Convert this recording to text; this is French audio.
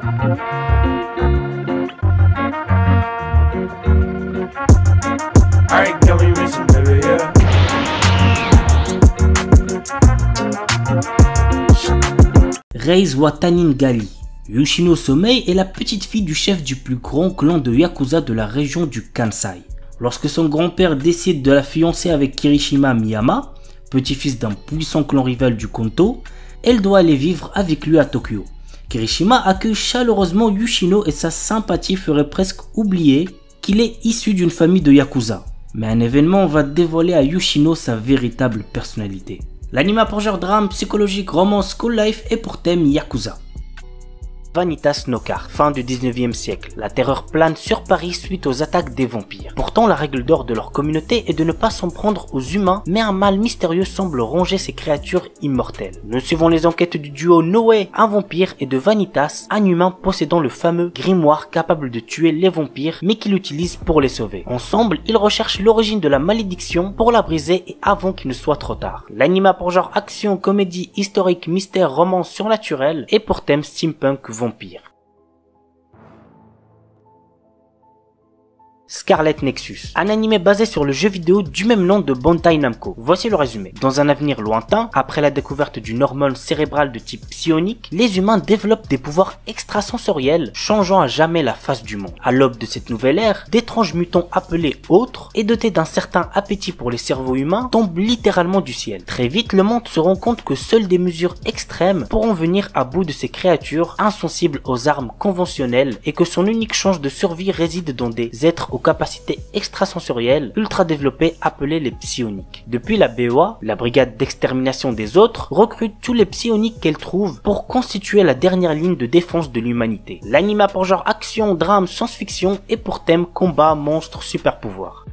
Alright, can we miss some baby, yeah? Reise Watanin Gali. Yoshino Somei est la petite fille du chef du plus grand clan de Yakuza de la région du Kansai. Lorsque son grand-père décide de la fiancer avec Kirishima Miyama, petit-fils d'un puissant clan rival du Konto, elle doit aller vivre avec lui à Tokyo. Kirishima accueille chaleureusement Yoshino et sa sympathie ferait presque oublier qu'il est issu d'une famille de Yakuza. Mais un événement va dévoiler à Yoshino sa véritable personnalité. L'anime a pour genre drame, psychologique, romance, school life et pour thème Yakuza. Vanitas Nokar, fin du 19e siècle. La terreur plane sur Paris suite aux attaques des vampires. Pourtant, la règle d'or de leur communauté est de ne pas s'en prendre aux humains, mais un mal mystérieux semble ronger ces créatures immortelles. Nous suivons les enquêtes du duo Noé, un vampire, et de Vanitas, un humain possédant le fameux grimoire capable de tuer les vampires, mais qu'il utilise pour les sauver. Ensemble, ils recherchent l'origine de la malédiction pour la briser et avant qu'il ne soit trop tard. L'anime a pour genre action, comédie, historique, mystère, romance surnaturelle et pour thème steampunk vampire. Scarlet Nexus, un anime basé sur le jeu vidéo du même nom de Bandai Namco. Voici le résumé. Dans un avenir lointain, après la découverte d'une hormone cérébrale de type psionique, les humains développent des pouvoirs extrasensoriels, changeant à jamais la face du monde. À l'aube de cette nouvelle ère, d'étranges mutants appelés autres, et dotés d'un certain appétit pour les cerveaux humains, tombent littéralement du ciel. Très vite, le monde se rend compte que seules des mesures extrêmes pourront venir à bout de ces créatures insensibles aux armes conventionnelles et que son unique chance de survie réside dans des êtres aux capacités extrasensorielles ultra développées appelées les psioniques. Depuis, la BOA, la brigade d'extermination des autres, recrute tous les psioniques qu'elle trouve pour constituer la dernière ligne de défense de l'humanité. L'anime a pour genre action, drame, science-fiction et pour thème combat, monstres, super pouvoirs.